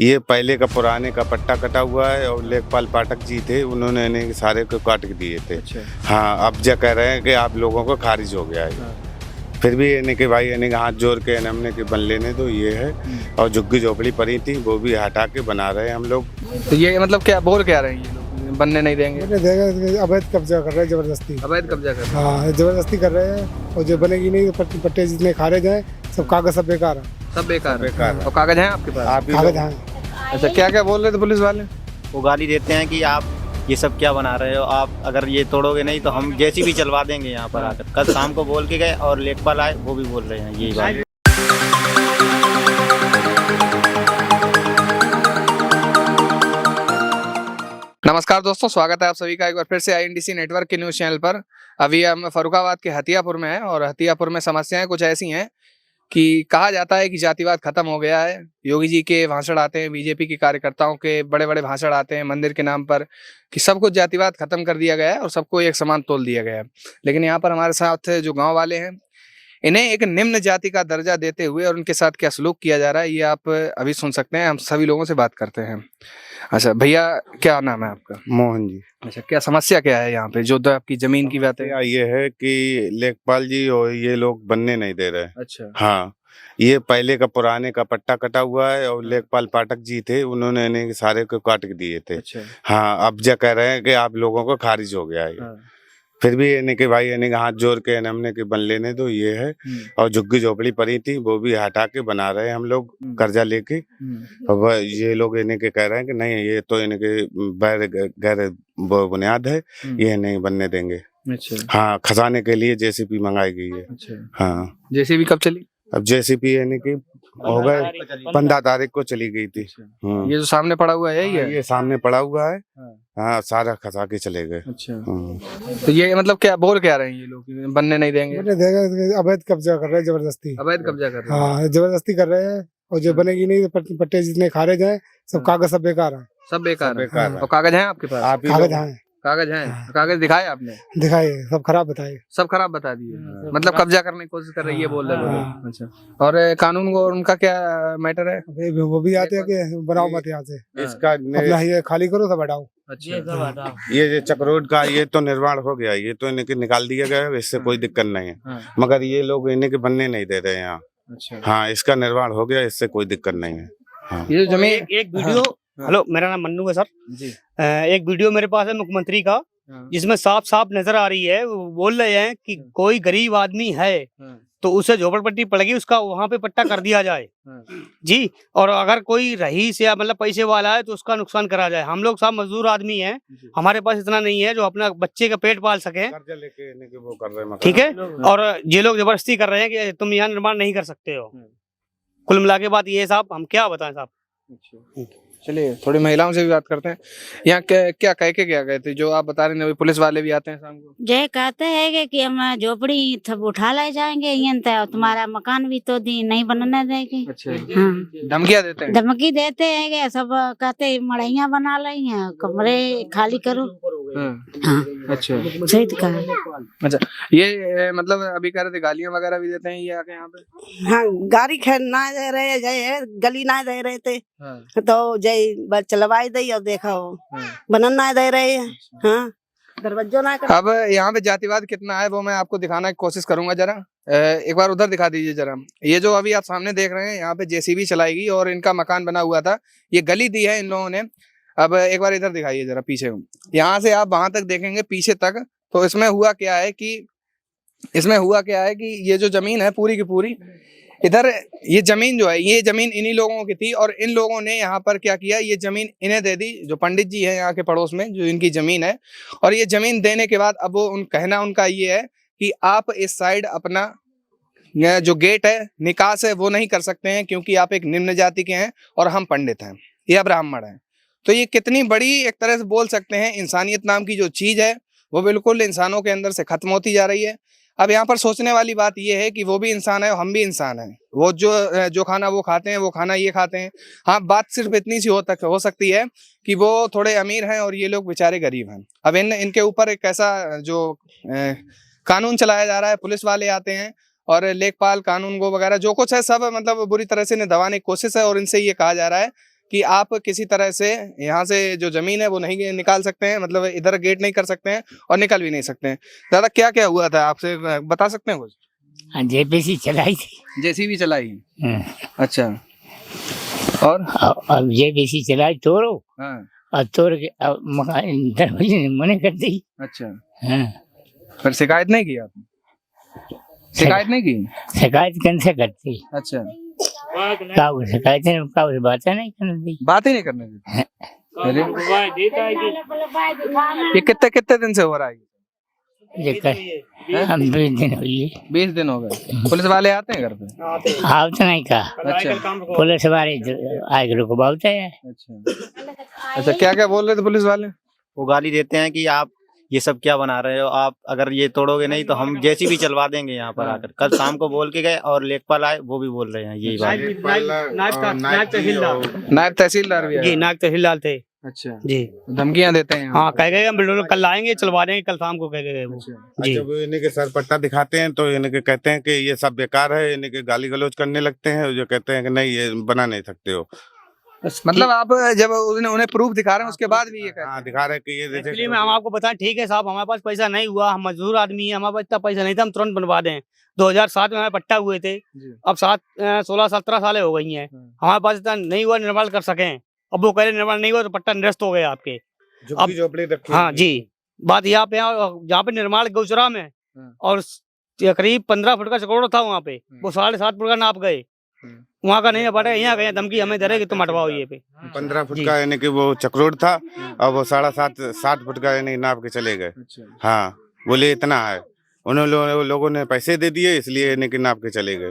ये पहले का पुराने का पट्टा कटा हुआ है और लेखपाल पाठक जी थे, उन्होंने इन्हें सारे को काट के दिए थे। अच्छा। हाँ, अब जो कह रहे हैं कि आप लोगों को खारिज हो गया है। फिर भी इन्हें कि भाई इन्हें हाथ जोड़ के हमने कि बन लेने दो, ये है। और झुग्गी झोपड़ी पड़ी थी वो भी हटा के बना रहे हैं हम लोग। तो ये मतलब क्या बोल क्या रहे हैं ये लोग, बनने नहीं देंगे? अवैध कब्जा कर रहे हैं जबरदस्ती। अवैध कब्जा कर रहे हैं। हाँ, जबरदस्ती कर रहे हैं और जो बनेगी नहीं तो पट्टे जितने खारिज हैं सब कागज सब बेकार है। सब बेकार बेकार है। और कागज हैं आपके पास? आप ही कागज लोग- हैं। अच्छा, क्या क्या बोल रहे थे पुलिस वाले? वो गाली देते हैं कि आप ये सब क्या बना रहे हो, आप अगर ये तोड़ोगे नहीं तो हम जैसी भी चलवा देंगे यहाँ पर आकर। कल शाम को बोल के गए और लेखपाल आए, वो भी बोल रहे हैं यही बात। नमस्कार दोस्तों, स्वागत है आप सभी का एक बार फिर से आईएनडीसी नेटवर्क के न्यूज चैनल पर। अभी हम फर्रुखाबाद के हथियापुर में हैं और हथियापुर में समस्याएं कुछ ऐसी हैं कि कहा जाता है कि जातिवाद खत्म हो गया है। योगी जी के भाषण आते हैं, बीजेपी के कार्यकर्ताओं के बड़े बड़े भाषण आते हैं मंदिर के नाम पर कि सब कुछ जातिवाद खत्म कर दिया गया है और सबको एक समान तोल दिया गया है। लेकिन यहाँ पर हमारे साथ जो गाँव वाले हैं, इन्हें एक निम्न जाति का दर्जा देते हुए और उनके साथ क्या सलूक किया जा रहा है ये आप अभी सुन सकते हैं। हम सभी लोगों से बात करते हैं। अच्छा भैया, क्या नाम है आपका? मोहन जी। अच्छा, क्या समस्या क्या है यहाँ पे जो तो आपकी जमीन की बात है? समस्या ये है कि लेखपाल जी और ये लोग बनने नहीं दे रहे। अच्छा। हाँ, ये पहले का पुराने का पट्टा कटा हुआ है और लेखपाल पाठक जी थे, उन्होंने इन्हें सारे को काट के दिए थे। अच्छा। हाँ, अब जो कह रहे हैं कि आप लोगों को खारिज हो गया है। हाँ। फिर भी इन्हें कि भाई इन्हें हाथ जोड़ के हमने कि बन लेने दो, ये है। और झुग्गी झोपड़ी पड़ी थी वो भी हटा के बना रहे हैं हम लोग कर्जा लेके। और ये लोग इन्हें के कह रहे हैं कि नहीं, ये तो इन्हें के गैर बुनियाद है, ये नहीं बनने देंगे। अच्छा। हाँ, खजाने के लिए जेसीपी मंगाई गई है। अच्छा। हाँ, जेसीबी कब चली? अब जेसीपी यानी कि हो गए 15 तारीख को चली गई थी। ये जो सामने पड़ा हुआ है यही है? ये सामने पड़ा हुआ है। हाँ, सारा खसा के चले गए। अच्छा। तो ये मतलब क्या बोल क्या रहे हैं ये लोग, बनने नहीं देंगे? अवैध कब्जा कर रहे हैं जबरदस्ती। अवैध कब्जा कर रहे हैं। हाँ, जबरदस्ती कर रहे हैं और जो बनेगी नहीं तो पट्टे जितने खारिज हैं सब कागज सब बेकार है। सब बेकार है। बेकार है। और कागज हैं आपके पास? आप ही कागज लोग- हैं। कागज हैं? कागज दिखाए आपने? दिखाए, सब खराब बताए। सब खराब बता दिए, मतलब कब्जा करने की कोशिश कर रही है बोल रहे हाँ। लोग। अच्छा। और कानून को उनका क्या मैटर है? वो भी आते हैं कि बनाओ मत यहाँ से, इसका अपना ये खाली करो सब हटाओ। अच्छा। ये जो चक्रोड का ये तो निर्माण हो गया, ये तो इन्हें निकाल दिया गया है, इससे कोई दिक्कत नहीं है। हाँ। मगर ये लोग इन्हें के बनने नहीं दे रहे हैं यहाँ। अच्छा। हाँ, इसका निर्माण हो गया, इससे कोई दिक्कत नहीं है। हाँ। ये जो जमीन एक वीडियो, हेलो मेरा नाम मन्नू है सर जी। एक वीडियो मेरे पास है मुख्यमंत्री का, जिसमें साफ साफ नजर आ रही है, वो बोल रहे हैं कि कोई गरीब आदमी है तो उसे झोपड़पट्टी पड़ेगी, उसका वहाँ पे पट्टा कर दिया जाए जी। और अगर कोई रईस या मतलब पैसे वाला है तो उसका नुकसान करा जाए। हम लोग सब मजदूर आदमी हैं, हमारे पास इतना नहीं है जो अपना बच्चे का पेट पाल सके, कर्जा लेके इन्हें के वो कर रहे हैं मकान। ठीक है। और ये लोग जबरदस्ती कर रहे हैं कि तुम यहाँ निर्माण नहीं कर सकते हो। कुल मिला के बात ये साहब, हम क्या बताएं साहब। चलिए थोड़ी महिलाओं से भी बात करते हैं। यहाँ क्या कह के क्या गए थे जो आप बता रहे हैं? पुलिस वाले भी आते हैं शाम को? जय कहते हैं कि हम झोपड़ी सब उठा ले जाएंगे, तुम्हारा मकान भी तो नहीं बनने देंगे। अच्छा। हाँ, धमकियाँ देते हैं? धमकी देते हैं कि सब कहते हैं मड़ैया बना लेंगे, कमरे खाली करो। हाँ। अच्छा। सही तो कहा। अच्छा, ये मतलब अभी कह रहे थे गालियाँ वगैरह भी देते हैं ये आके यहाँ पे? हाँ, गाड़ी ना दे रहे, जय गली ना दे रहे थे। हाँ। तो जय बस चलवाई दी और देखा हो बनन ना दे रहे हैं। हाँ, दरवाजो ना कर। अब यहाँ पे जातिवाद कितना है वो मैं आपको दिखाने की कोशिश करूंगा। जरा एक बार उधर दिखा दीजिए जरा। ये जो अभी आप सामने देख रहे हैं, यहाँ पे जेसीबी चलाएगी और इनका मकान बना हुआ था, ये गली दी है इन लोगों ने। अब एक बार इधर दिखाइए जरा पीछे, यहाँ से आप वहां तक देखेंगे पीछे तक। तो इसमें हुआ क्या है कि ये जो जमीन है पूरी की पूरी, इधर ये जमीन जो है, ये जमीन इन्हीं लोगों की थी और इन लोगों ने यहाँ पर क्या किया, ये जमीन इन्हें दे दी। जो पंडित जी हैं यहाँ के पड़ोस में, जो इनकी जमीन है, और ये जमीन देने के बाद अब वो कहना उनका ये है कि आप इस साइड अपना जो गेट है, निकास है, वो नहीं कर सकते हैं क्योंकि आप एक निम्न जाति के हैं और हम पंडित हैं या ब्राह्मण हैं। तो ये कितनी बड़ी एक तरह से बोल सकते हैं इंसानियत नाम की जो चीज है वो बिल्कुल इंसानों के अंदर से खत्म होती जा रही है। अब यहाँ पर सोचने वाली बात ये है कि वो भी इंसान है और हम भी इंसान हैं। वो जो खाना वो खाते हैं, वो खाना ये खाते हैं। हाँ, बात सिर्फ इतनी सी हो सकती है कि वो थोड़े अमीर हैं और ये लोग बेचारे गरीब हैं। अब इनके ऊपर एक ऐसा जो कानून चलाया जा रहा है, पुलिस वाले आते हैं और लेखपाल कानून को वगैरह जो कुछ है सब मतलब बुरी तरह से इन्हें दबाने की कोशिश है। और इनसे ये कहा जा रहा है कि आप किसी तरह से यहाँ से जो जमीन है वो नहीं निकाल सकते हैं, मतलब इधर गेट नहीं कर सकते हैं और निकल भी नहीं सकते हैं। दादा क्या क्या हुआ था आपसे बता सकते हैं कुछ? हाँ, जेपीसी चलाई थी। जेसीबी चलाई। अच्छा। और अब जेपीसी चलाई तोड़ो, हाँ। और तोड़ के अब मकान दरवाजे ने मना कर दी। अच्छा। हाँ, फिर शिकायत नहीं की आपने? शिकायत नहीं की? शिकायत कैसे करती? अच्छा। कागज शिकायत कागज बातें नहीं करने दी। बात ही नहीं करने दी। अरे ये कितने कितने दिन से हो रहा है? हम 20 दिन हुई है। 20 दिन हो गए। पुलिस वाले आते हैं घर पे? आप तो नहीं कहा, अच्छा। पुलिस वाले आगे रुको बोलते हैं। अच्छा, क्या क्या बोल रहे थे पुलिस वाले? वो गाली देते हैं कि आप ये सब क्या बना रहे हो, आप अगर ये तोड़ोगे नहीं तो हम जैसी भी चलवा देंगे यहाँ पर आकर। कल शाम को बोल के गए और लेखपाल आए, वो भी बोल रहे हैं यही बात। नायब तहसीलदार भी आए? जी, नायब तहसीलदार थे। अच्छा जी, धमकियां देते हैं? हाँ, कह गए हम बिल्कुल कल आएंगे, चलवा देंगे, कल शाम को कह गए वो। जी, जब इन्हीं के सर पट्टा दिखाते हैं तो इन्हीं के कहते हैं कि ये सब बेकार है, इन्हीं के गाली गलौज करने लगते हैं, जो कहते हैं कि नहीं ये बना नहीं सकते हो। मतलब आप जब उन्हें प्रूफ दिखा रहे हैं उसके बाद भी ये कहते हैं? हाँ, दिखा रहे हैं कि ये जैसे एक्चुअली में हम आपको बताएं, ठीक है साहब, हमारे पास पैसा नहीं हुआ, हम मजदूर आदमी है, हमारे पास इतना पैसा नहीं था हम तुरंत बनवा दें। 2007 में हमें पट्टा हुए थे, अब 16-17 साल हो गई हैं, हमारे पास इतना नहीं हुआ निर्माण कर सके। अब वो कह रहे निर्माण नहीं हुआ तो पट्टा निरस्त हो गया आपके। झुग्गी झोपड़ी रखी हाँ जी, बात यहाँ पे जहाँ पे निर्माण गौचरा में और करीब 15 फुट का चकोड़ा था वहाँ पे, वो 7.5 फुट का नाप गए, वहाँ का नहीं पड़ा, यहाँ गए धमकी हमें दे रहे कि तुम हटवाओ ये पे। 15 फुट का यानी कि वो चक्रोड़ था और वो 7.5 फुट का यानी नाप के चले गए। हाँ, बोले इतना है, उन्होंने लोगों ने पैसे दे दिए इसलिए यानी कि नाप के चले गए।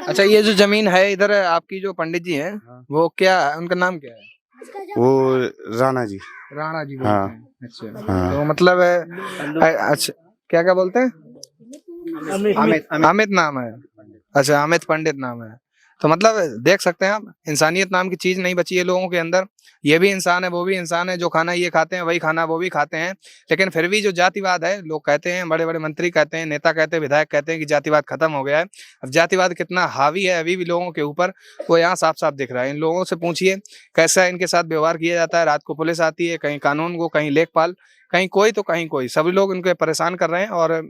अच्छा, ये जो जमीन है इधर आपकी जो पंडित जी हैं, वो क्या उनका नाम क्या है? वो राणा जी। राणा जी बोलते हाँ। हैं। अच्छा। हाँ। तो मतलब अच्छा, क्या क्या बोलते हैं? अमित नाम है। अच्छा, अमित पंडित नाम है। तो मतलब देख सकते हैं आप, इंसानियत नाम की चीज नहीं बची है लोगों के अंदर। ये भी इंसान है, वो भी इंसान है, जो खाना ये खाते हैं वही खाना वो भी खाते हैं। लेकिन फिर भी जो जातिवाद है, लोग कहते हैं, बड़े बड़े मंत्री कहते हैं, नेता कहते हैं, विधायक कहते हैं कि जातिवाद खत्म हो गया है। अब जातिवाद कितना हावी है अभी भी लोगों के ऊपर, वो यहाँ साफ साफ दिख रहा है। इन लोगों से पूछिए कैसा इनके साथ व्यवहार किया जाता है। रात को पुलिस आती है, कहीं कानून को, कहीं लेखपाल, कहीं कोई तो कहीं कोई, सभी लोग इनको परेशान कर रहे हैं। और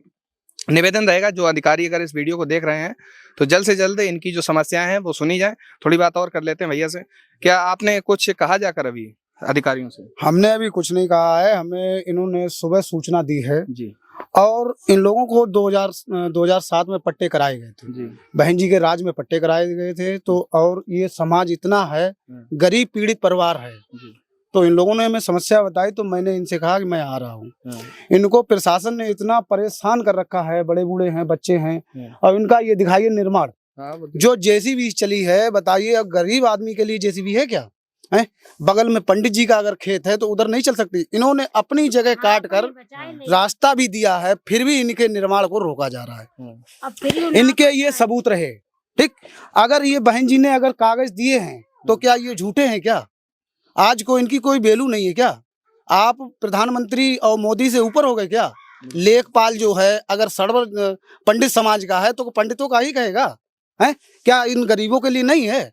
निवेदन रहेगा, जो अधिकारी अगर इस वीडियो को देख रहे हैं तो जल्द से जल्द इनकी जो समस्याएं हैं वो सुनी जाए। थोड़ी बात और कर लेते हैं भैया से। क्या आपने कुछ कहा जाकर अभी अधिकारियों से? हमने अभी कुछ नहीं कहा है, हमें इन्होंने सुबह सूचना दी है जी। और इन लोगों को 2007 में पट्टे कराए गए थे जी। बहन जी के राज में पट्टे कराए गए थे। तो और ये समाज इतना है, गरीब पीड़ित परिवार है, तो इन लोगों ने हमें समस्या बताई तो मैंने इनसे कहा कि मैं आ रहा हूँ। इनको प्रशासन ने इतना परेशान कर रखा है, बड़े बूढ़े हैं, बच्चे हैं, और इनका ये दिखाइए निर्माण जो जेसीबी चली है, बताइए अब गरीब आदमी के लिए जेसीबी है क्या? है बगल में पंडित जी का अगर खेत है तो उधर नहीं चल सकती। इन्होंने अपनी जगह काट कर रास्ता भी दिया है, फिर भी इनके निर्माण को रोका जा रहा है। इनके ये सबूत रहे, ठीक। अगर ये बहन जी ने अगर कागज दिए हैं तो क्या ये झूठे हैं क्या? आज को इनकी कोई वैल्यू नहीं है क्या? आप प्रधानमंत्री और मोदी से ऊपर हो गए क्या? लेखपाल जो है अगर सर्व पंडित समाज का है तो पंडितों का ही कहेगा, है क्या? इन गरीबों के लिए नहीं है।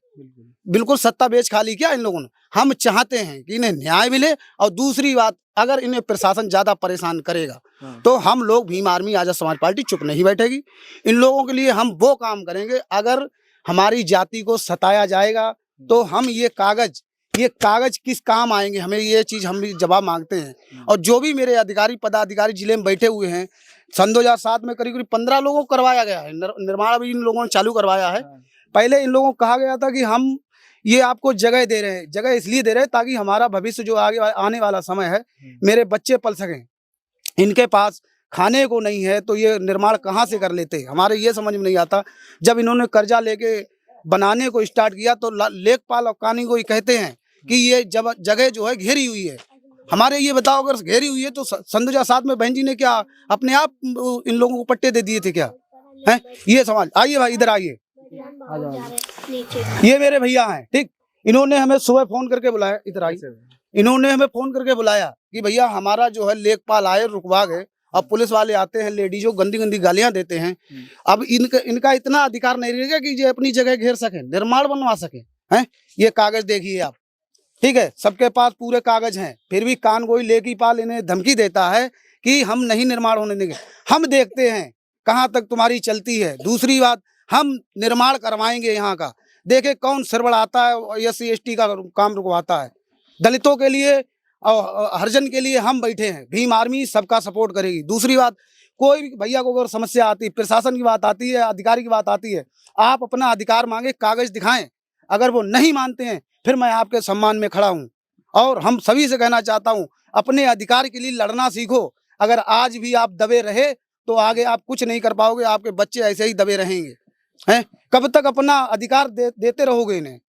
बिल्कुल सत्ता बेच खा ली क्या इन लोगों ने? हम चाहते हैं कि इन्हें न्याय मिले। और दूसरी बात, अगर इन्हें प्रशासन ज्यादा परेशान करेगा तो हम लोग भीम आर्मी आजाद समाज पार्टी चुप नहीं बैठेगी। इन लोगों के लिए हम वो काम करेंगे। अगर हमारी जाति को सताया जाएगा तो हम ये कागज किस काम आएंगे? हमें ये चीज हम भी जवाब मांगते हैं। और जो भी मेरे अधिकारी पदाधिकारी जिले में बैठे हुए हैं, सन 2007 में करीब 15 लोगों को करवाया गया है निर्माण, अभी इन लोगों ने चालू करवाया है। पहले इन लोगों को कहा गया था कि हम ये आपको जगह दे रहे हैं, जगह इसलिए दे रहे हैं ताकि हमारा भविष्य जो आगे आने वाला समय है, मेरे बच्चे पल सकें। इनके पास खाने को नहीं है तो ये निर्माण कहाँ से कर लेते? हमारे ये समझ में नहीं आता। जब इन्होंने कर्जा लेके बनाने को स्टार्ट किया तो लेखपाल और कानूनी को कहते हैं कि ये जगह जो है घेरी हुई है। हमारे ये बताओ, अगर घेरी हुई है तो सन 2007 में बहन जी ने क्या अपने आप इन लोगों को पट्टे दे दिए थे क्या? है ये सवाल। आइए भाई, इधर आइए, ये मेरे भैया हैं, ठीक। इन्होंने हमें सुबह फोन करके बुलाया, इधर आइए। इन्होंने हमें फोन करके बुलाया कि भैया हमारा जो है लेखपाल आए, रुकवा गए। अब पुलिस वाले आते हैं, लेडीजों गंदी गंदी गालियां देते हैं। अब इनका इतना अधिकार नहीं रहेगा कि ये अपनी जगह घेर सके, निर्माण बनवा सके। हैं ये कागज देखिए आप, ठीक है, सबके पास पूरे कागज हैं, फिर भी कानगोई लेकी पाल इन्हें धमकी देता है कि हम नहीं निर्माण होने देंगे। हम देखते हैं कहाँ तक तुम्हारी चलती है। दूसरी बात, हम निर्माण करवाएंगे यहाँ का। देखे कौन सरबड़ आता है, SC ST का काम रुकवाता है। दलितों के लिए और हरिजन के लिए हम बैठे हैं। भीम आर्मी सबका सपोर्ट करेगी। दूसरी बात, कोई भी भैया को अगर समस्या आती है, प्रशासन की बात आती है, अधिकारी की बात आती है, आप अपना अधिकार मांगे, कागज दिखाएं। अगर वो नहीं मानते हैं फिर मैं आपके सम्मान में खड़ा हूँ। और हम सभी से कहना चाहता हूँ, अपने अधिकार के लिए लड़ना सीखो। अगर आज भी आप दबे रहे तो आगे आप कुछ नहीं कर पाओगे, आपके बच्चे ऐसे ही दबे रहेंगे। हैं, कब तक अपना अधिकार देते रहोगे इन्हें?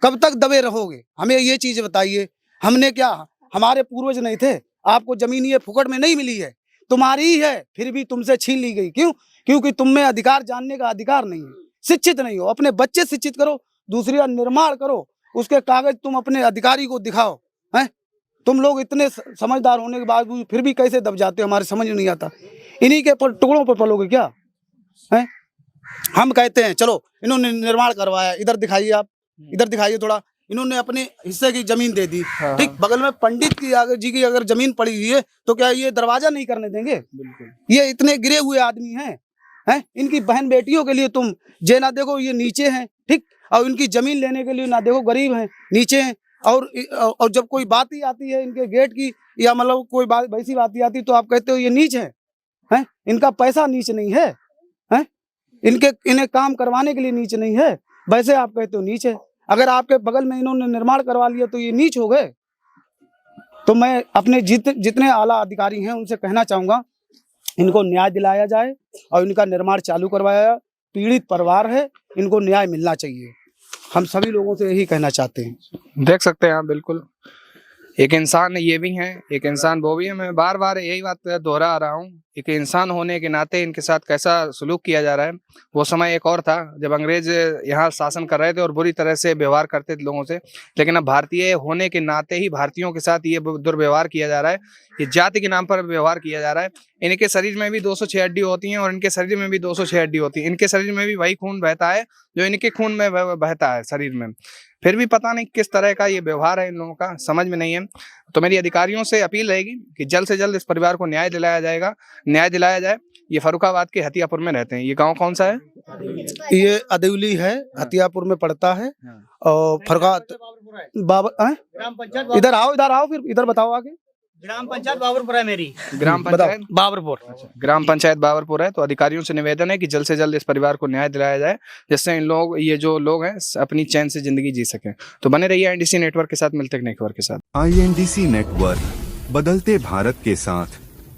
कब तक दबे रहोगे? हमें ये चीज बताइए। हमने क्या, हमारे पूर्वज नहीं थे? आपको जमीन ये फुकट में नहीं मिली है, तुम्हारी ही है, फिर भी तुमसे छीन ली गई। क्यों? क्योंकि तुम में अधिकार जानने का अधिकार नहीं है, शिक्षित नहीं हो। अपने बच्चे शिक्षित करो, दूसरी बार निर्माण करो, उसके कागज तुम अपने अधिकारी को दिखाओ। हैं, तुम लोग इतने समझदार होने के बावजूद फिर भी कैसे दब जाते हो, हमारे समझ में नहीं आता। इन्हीं के टुकड़ों पर पलोगे क्या? हैं, हम कहते हैं चलो, इन्होंने निर्माण करवाया, इधर दिखाइए, आप इधर दिखाइए थोड़ा। इन्होंने अपने हिस्से की जमीन दे दी, ठीक, बगल में पंडित की जी की अगर जमीन पड़ी हुई है तो क्या ये दरवाजा नहीं करने देंगे? ये इतने गिरे हुए आदमी हैं, इनकी बहन बेटियों के लिए तुम जे ना देखो, ये नीचे हैं, ठीक, और इनकी जमीन लेने के लिए ना देखो, गरीब हैं, नीचे हैं। और जब कोई बात ही आती है इनके गेट की, या मतलब कोई बात वैसी बात ही आती, तो आप कहते हो ये नीच है। इनका पैसा नीच नहीं है, इन्हें काम करवाने के लिए नीच नहीं है, वैसे आप कहते हो नीच है। अगर आपके बगल में इन्होंने निर्माण करवा लिया तो ये नीच हो गए। तो मैं अपने जितने आला अधिकारी हैं उनसे कहना चाहूंगा, इनको न्याय दिलाया जाए और इनका निर्माण चालू करवाया जाए। पीड़ित परिवार है, इनको न्याय मिलना चाहिए। हम सभी लोगों से यही कहना चाहते हैं। देख सकते हैं आप, बिल्कुल एक इंसान ये भी हैं, एक इंसान वो भी है। मैं बार बार यही बात दोहरा रहा हूँ, एक इंसान होने के नाते इनके साथ कैसा सलूक किया जा रहा है। वो समय एक और था जब अंग्रेज यहाँ शासन कर रहे थे और बुरी तरह से व्यवहार करते थे लोगों से, लेकिन अब भारतीय होने के नाते ही भारतीयों के साथ ये दुर्व्यवहार किया जा रहा है। ये जाति के नाम पर व्यवहार किया जा रहा है। इनके शरीर में भी 206 हड्डी होती हैं और इनके शरीर में भी 206 हड्डी होती है। इनके शरीर में भी वही खून बहता है जो इनके खून में बहता है शरीर में। फिर भी पता नहीं किस तरह का ये व्यवहार है इन लोगों का, समझ में नहीं है। तो मेरी अधिकारियों से अपील रहेगी कि जल्द से जल्द इस परिवार को न्याय दिलाया जाए। ये फर्रुखाबाद के हथियापुर में रहते हैं। ये गांव कौन सा है? ये अदौली है, हथियापुर में पड़ता है। और इधर आओ, फिर इधर बताओ आगे। ग्राम पंचायत बाबरपुर है मेरी। ग्राम पंचायत बाबरपुर। ग्राम पंचायत बाबरपुर है। तो अधिकारियों से निवेदन है कि जल्द से जल्द इस परिवार को न्याय दिलाया जाए, जिससे ये जो लोग हैं अपनी चैन से जिंदगी जी सकें। तो बने रहिए INDC नेटवर्क के साथ। मिलते हैं नेटवर्क के साथ। INDC नेटवर्क, बदलते भारत के साथ।